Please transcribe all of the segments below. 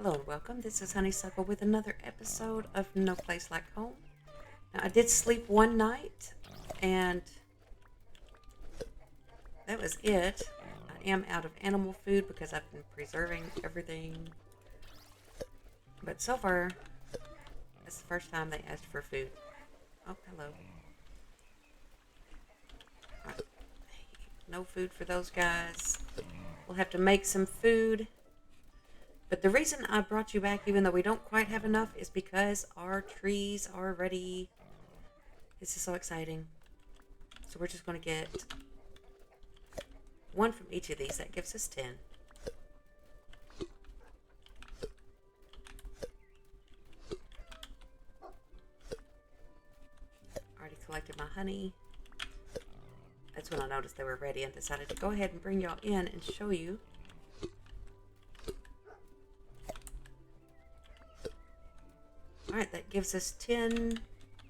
Hello and welcome. This is HoneySuckle with another episode of No Place Like Home. Now, I did sleep one night, and that was it. I am out of animal food because I've been preserving everything. But so far, it's the first time they asked for food. Oh, hello. Right. No food for those guys. We'll have to make some food. But the reason I brought you back, even though we don't quite have enough, is because our trees are ready. This is so exciting. So we're just going to get one from each of these. That gives us 10. Already collected my honey. That's when I noticed they were ready and decided to go ahead and bring y'all in and show you. Alright, that gives us 10.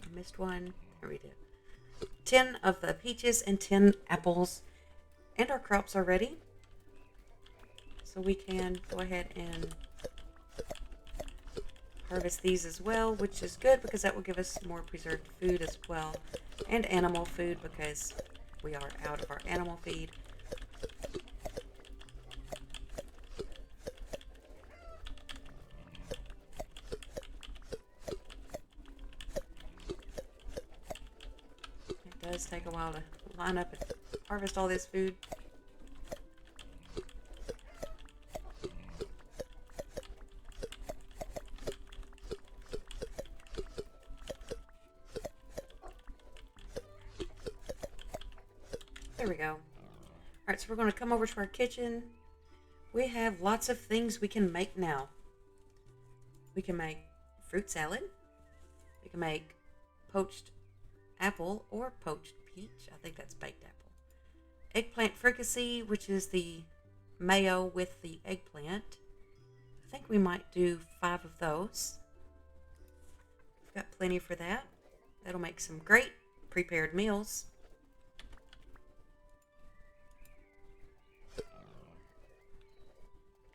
I missed one. There we go. 10 of the peaches and 10 apples. And our crops are ready. So we can go ahead and harvest these as well, which is good because that will give us more preserved food as well. And animal food because we are out of our animal feed. It does take a while to line up and harvest all this food. There we go. Alright, so we're going to come over to our kitchen. We have lots of things we can make now. We can make fruit salad. We can make poached apple or poached peach. I think that's baked apple. Eggplant fricassee, which is the mayo with the eggplant. I think we might do 5 of those. We've got plenty for that. That'll make some great prepared meals.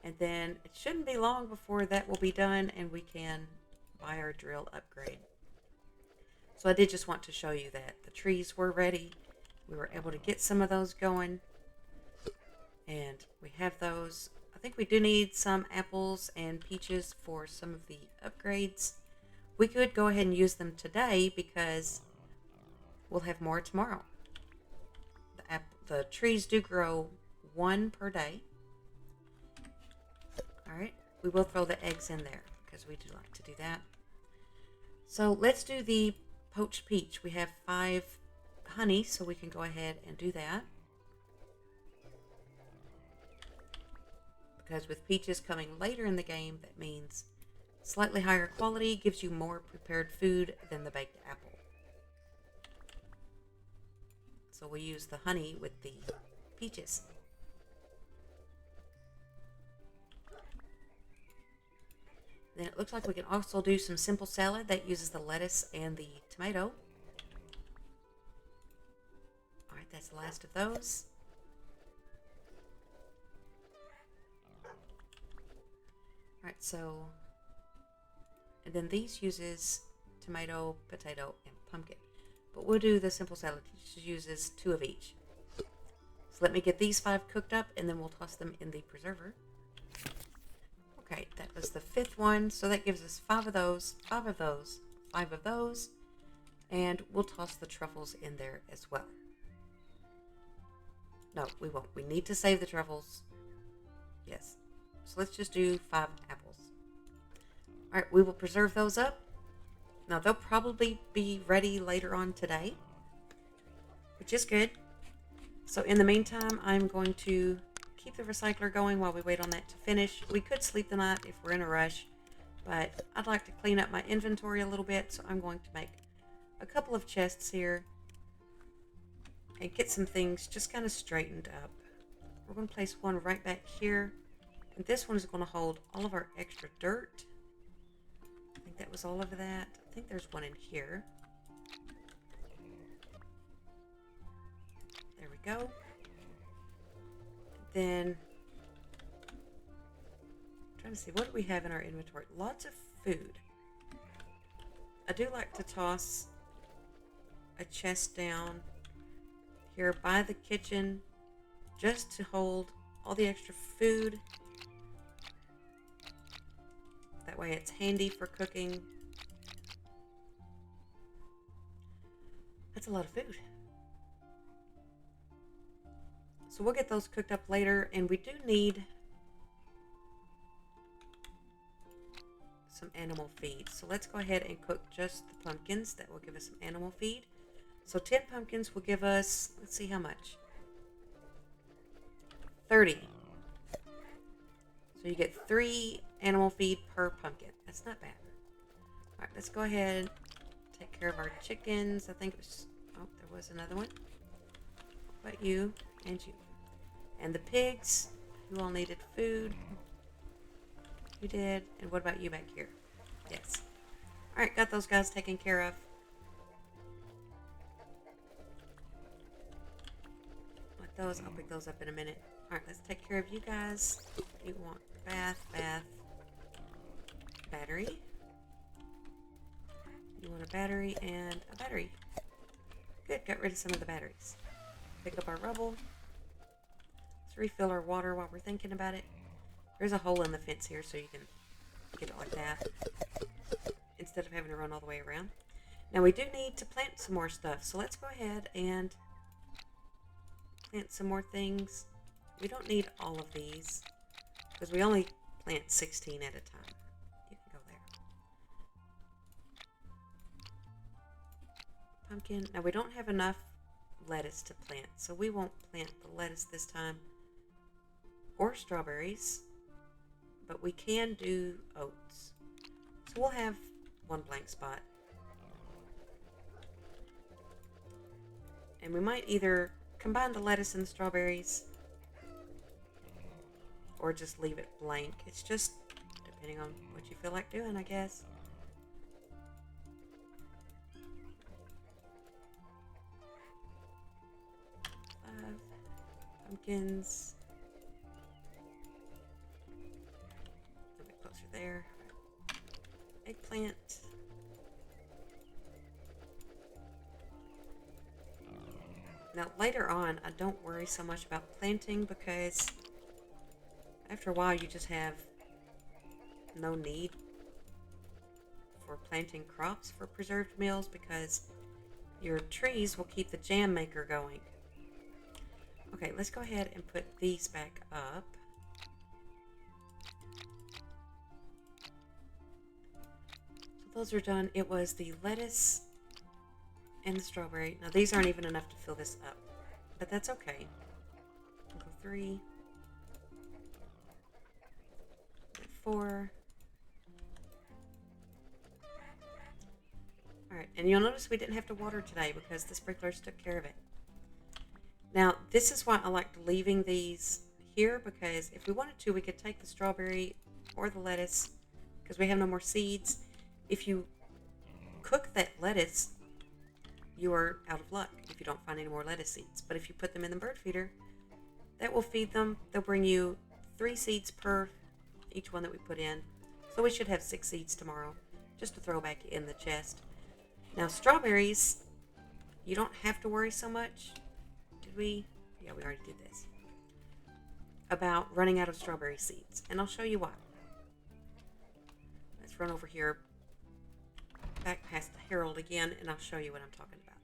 And then it shouldn't be long before that will be done and we can buy our drill upgrade. So I did just want to show you that the trees were ready. We were able to get some of those going. And we have those. I think we do need some apples and peaches for some of the upgrades. We could go ahead and use them today because we'll have more tomorrow. The trees do grow 1 per day. Alright, we will throw the eggs in there because we do like to do that. So let's do the poached peach. We have 5 honey, so we can go ahead and do that. Because with peaches coming later in the game, that means slightly higher quality gives you more prepared food than the baked apple. So we use the honey with the peaches. Then it looks like we can also do some simple salad that uses the lettuce and the tomato. Alright, that's the last of those. Alright, so, and then these uses tomato, potato, and pumpkin. But we'll do the simple salad, which uses 2 of each. So let me get these 5 cooked up and then we'll toss them in the preserver. Okay, that was the 5th one, so that gives us 5 of those, 5 of those, 5 of those, and we'll toss the truffles in there as well. No, we won't. We need to save the truffles. Yes. So let's just do 5 apples. Alright, we will preserve those up. Now, they'll probably be ready later on today, which is good. So in the meantime, I'm going to keep the recycler going while we wait on that to finish. We could sleep the night if we're in a rush, but I'd like to clean up my inventory a little bit, so I'm going to make a couple of chests here and get some things just kind of straightened up. We're going to place one right back here, and this one is going to hold all of our extra dirt. I think that was all of that. I think there's one in here. There we go. Then I'm trying to Let's see, what do we have in our inventory? Lots of food. I do like to toss a chest down here by the kitchen just to hold all the extra food. That way it's handy for cooking. That's a lot of food. So we'll get those cooked up later, and we do need some animal feed. So let's go ahead and cook just the pumpkins. That will give us some animal feed. So 10 pumpkins will give us, let's see how much. 30. So you get 3 animal feed per pumpkin. That's not bad. All right, let's go ahead and take care of our chickens. I think it was, oh, there was another one. What about you and you? And the pigs, you all needed food. You did. And what about you back here? Yes. All right, got those guys taken care of. Like those, I'll pick those up in a minute. All right, let's take care of you guys. You want bath, battery. You want a battery and a battery. Good, got rid of some of the batteries. Pick up our rubble. Let's refill our water while we're thinking about it. There's a hole in the fence here so you can get it like that instead of having to run all the way around. Now we do need to plant some more stuff, so let's go ahead and plant some more things. We don't need all of these because we only plant 16 at a time. You can go there. Pumpkin. Now we don't have enough lettuce to plant, so we won't plant the lettuce this time or strawberries, but we can do oats. So we'll have one blank spot. And we might either combine the lettuce and the strawberries or just leave it blank. It's just depending on what you feel like doing, I guess. Pumpkins. A bit closer there. Eggplant. Now later on, I don't worry so much about planting because after a while you just have no need for planting crops for preserved meals because your trees will keep the jam maker going. Okay, let's go ahead and put these back up. So those are done. It was the lettuce and the strawberry. Now these aren't even enough to fill this up, but that's okay. We'll go 3, 4. Alright, and you'll notice we didn't have to water today because the sprinklers took care of it. Now, this is why I liked leaving these here, because if we wanted to, we could take the strawberry or the lettuce, because we have no more seeds. If you cook that lettuce, you are out of luck if you don't find any more lettuce seeds. But if you put them in the bird feeder, that will feed them. They'll bring you 3 seeds per each one that we put in. So we should have 6 seeds tomorrow, just to throw back in the chest. Now, strawberries, you don't have to worry so much. Yeah, we already did this. About running out of strawberry seeds. And I'll show you why. Let's run over here back past Harold again, and I'll show you what I'm talking about.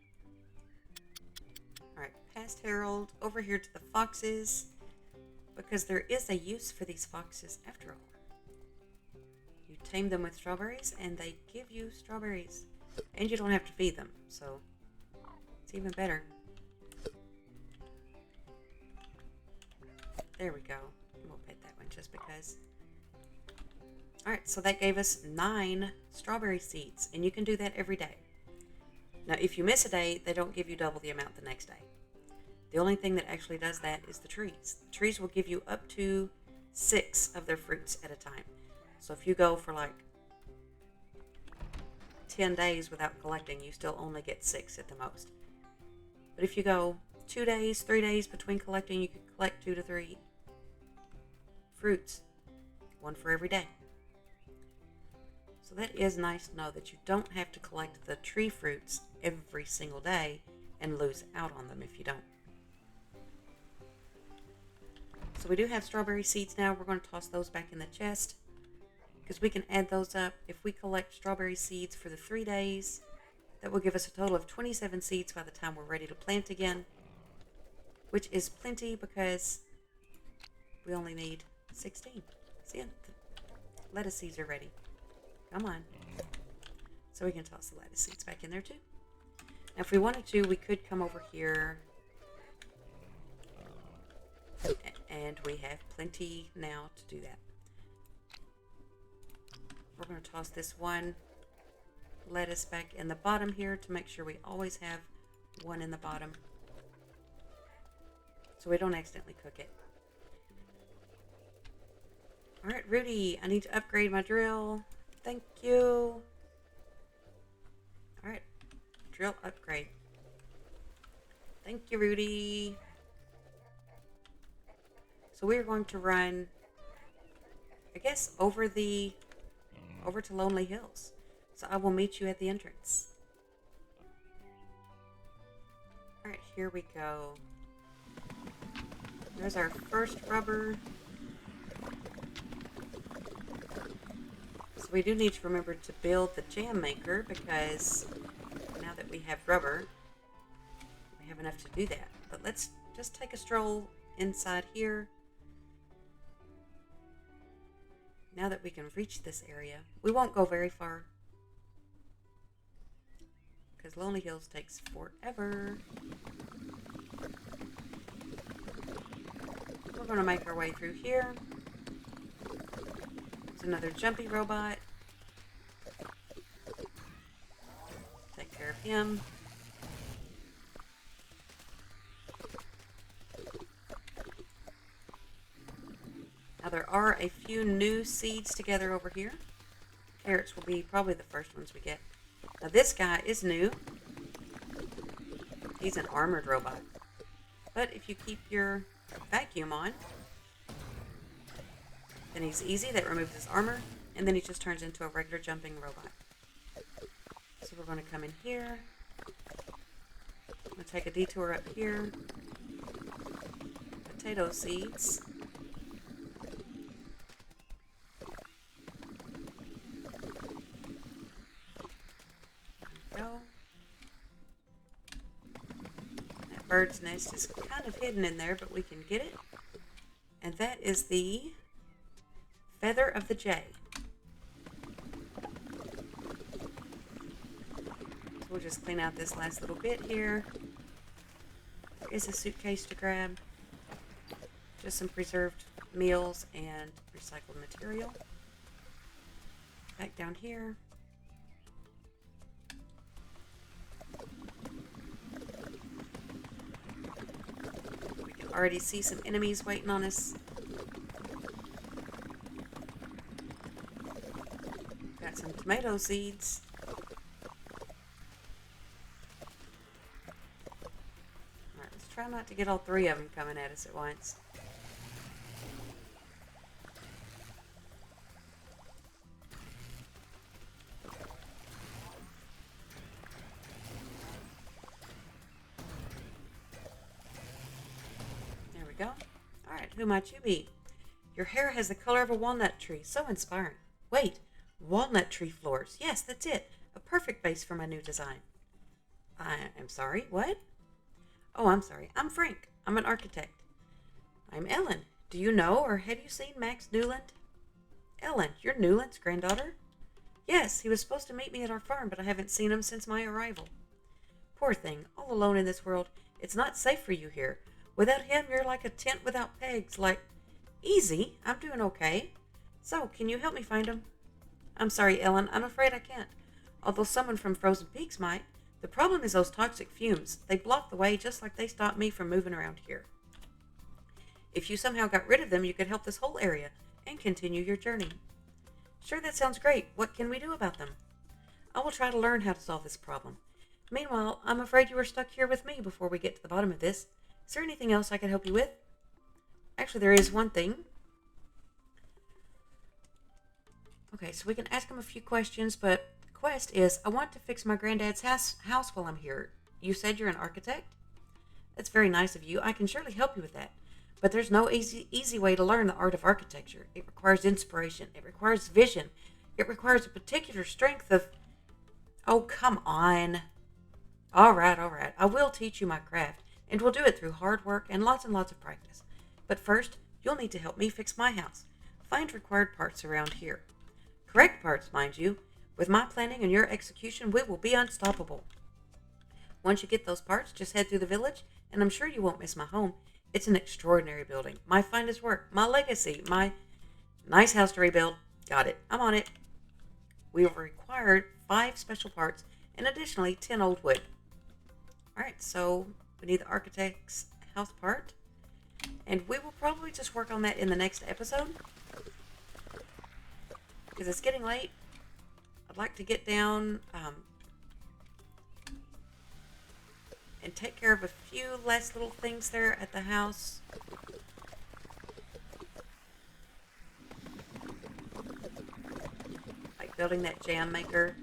Alright, past Harold, over here to the foxes, because there is a use for these foxes after all. You tame them with strawberries, and they give you strawberries. And you don't have to feed them, so it's even better. There we go. We'll pet that one just because. Alright, so that gave us 9 strawberry seeds, and you can do that every day. Now, if you miss a day, they don't give you double the amount the next day. The only thing that actually does that is the trees. The trees will give you up to 6 of their fruits at a time. So if you go for like 10 days without collecting, you still only get 6 at the most. But if you go 2 days, 3 days between collecting, you can collect 2 to 3 fruits one for every day. So that is nice to know that you don't have to collect the tree fruits every single day and lose out on them if you don't. So we do have strawberry seeds now. We're going to toss those back in the chest because we can add those up. If we collect strawberry seeds for the 3 days, that will give us a total of 27 seeds by the time we're ready to plant again, which is plenty because we only need 16. See, the lettuce seeds are ready. Come on. So we can toss the lettuce seeds back in there too. Now if we wanted to, we could come over here, and we have plenty now to do that. We're going to toss this one lettuce back in the bottom here to make sure we always have one in the bottom so we don't accidentally cook it. Alright, Rudy, I need to upgrade my drill. Thank you. Alright, drill upgrade. Thank you, Rudy. So we're going to run, I guess, over to Lonely Hills. So I will meet you at the entrance. Alright, here we go. There's our first rubber. So we do need to remember to build the jam maker because now that we have rubber, we have enough to do that. But let's just take a stroll inside here. Now that we can reach this area, we won't go very far because Lonely Hills takes forever. We're going to make our way through here. There's another jumpy robot. Take care of him. Now there are a few new seeds together over here. Carrots will be probably the first ones we get. Now this guy is new. He's an armored robot. But if you keep your vacuum on, then he's easy. That removes his armor. And then he just turns into a regular jumping robot. So we're going to come in here. I'm going to take a detour up here. Potato seeds. Bird's nest is kind of hidden in there, but we can get it. And that is the feather of the jay. So we'll just clean out this last little bit here. There is a suitcase to grab. Just some preserved meals and recycled material. Back down here. Already see some enemies waiting on us. Got some tomato seeds. Alright, let's try not to get all three of them coming at us at once. Alright, who might you be? Your hair has the color of a walnut tree. So inspiring. Wait, walnut tree floors. Yes, that's it. A perfect base for my new design. I'm sorry, what? Oh, I'm sorry. I'm Frank. I'm an architect. I'm Ellen. Do you know or have you seen Max Newland? Ellen, you're Newland's granddaughter? Yes, he was supposed to meet me at our farm, but I haven't seen him since my arrival. Poor thing, all alone in this world. It's not safe for you here. Without him, you're like a tent without pegs, like, easy, I'm doing okay. So, can you help me find him? I'm sorry, Ellen, I'm afraid I can't. Although someone from Frozen Peaks might. The problem is those toxic fumes. They block the way just like they stopped me from moving around here. If you somehow got rid of them, you could help this whole area and continue your journey. Sure, that sounds great. What can we do about them? I will try to learn how to solve this problem. Meanwhile, I'm afraid you are stuck here with me before we get to the bottom of this. Is there anything else I can help you with? Actually, there is one thing. Okay, so we can ask him a few questions, but the quest is, I want to fix my granddad's house while I'm here. You said you're an architect? That's very nice of you. I can surely help you with that. But there's no easy way to learn the art of architecture. It requires inspiration. It requires vision. It requires a particular strength of... Oh, come on. All right, all right. I will teach you my craft, and we'll do it through hard work and lots of practice. But first, you'll need to help me fix my house. Find required parts around here. Correct parts, mind you. With my planning and your execution, we will be unstoppable. Once you get those parts, just head through the village, and I'm sure you won't miss my home. It's an extraordinary building. My finest work, my legacy, my nice house to rebuild. Got it. I'm on it. We have required 5 special parts and additionally 10 old wood. Alright, so we need the architect's house part. And we will probably just work on that in the next episode. Because it's getting late. I'd like to get down and take care of a few last little things there at the house. Like building that jam maker.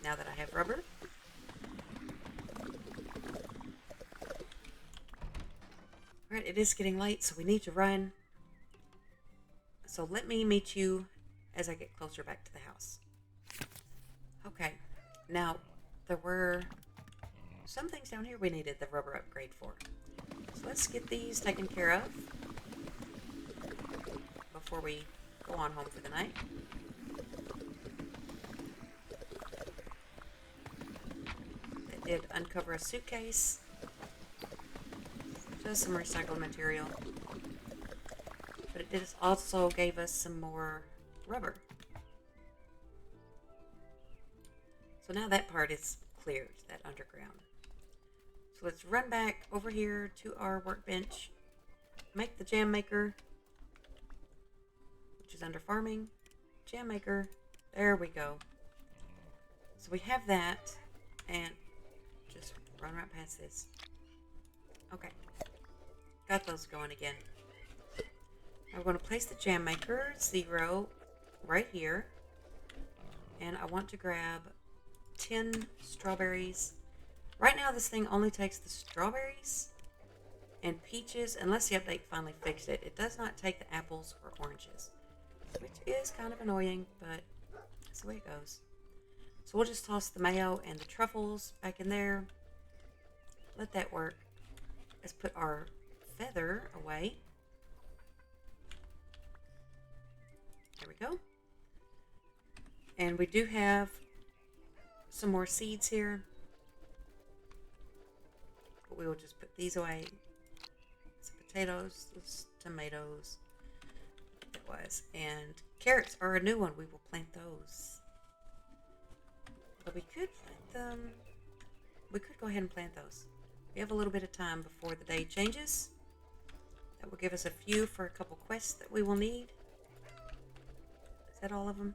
Now that I have rubber. Alright, it is getting late, so we need to run. So let me meet you as I get closer back to the house. Okay, now there were some things down here we needed the rubber upgrade for. So let's get these taken care of before we go on home for the night. It did uncover a suitcase. Just some recycled material. But it did also gave us some more rubber. So now that part is cleared, that underground. So let's run back over here to our workbench, make the jam maker, which is under farming, jam maker, there we go. So we have that, and just run right past this. Okay, got those going again. I'm going to place the jam maker 0 right here, and I want to grab 10 strawberries. Right now this thing only takes the strawberries and peaches, unless the update finally fixed it. It does not take the apples or oranges, which is kind of annoying, but that's the way it goes. So we'll just toss the mayo and the truffles back in there. Let that work. Let's put our feather away. There we go. And we do have some more seeds here. But we will just put these away. Some potatoes, tomatoes. It was. And carrots are a new one. We will plant those. But we could plant them. We could go ahead and plant those. We have a little bit of time before the day changes. That will give us a few for a couple quests that we will need. Is that all of them?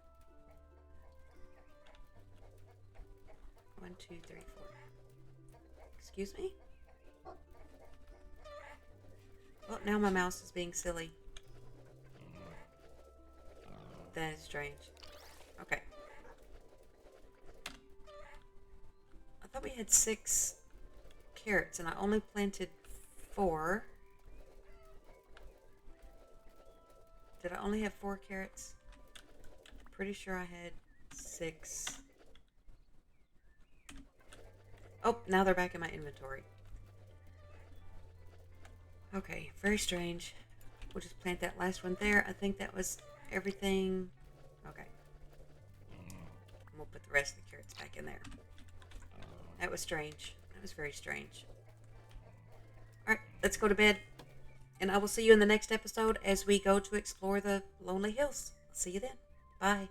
1, 2, 3, 4. Excuse me? Oh, now my mouse is being silly. That is strange. Okay. I thought we had 6 carrots and I only planted 4. Did I only have 4 carrots? Pretty sure I had 6. Oh, now they're back in my inventory. Okay, very strange. We'll just plant that last one there. I think that was everything. Okay. And we'll put the rest of the carrots back in there. That was strange. That was very strange. Alright, let's go to bed. And I will see you in the next episode as we go to explore the Lonely Hills. I'll see you then. Bye.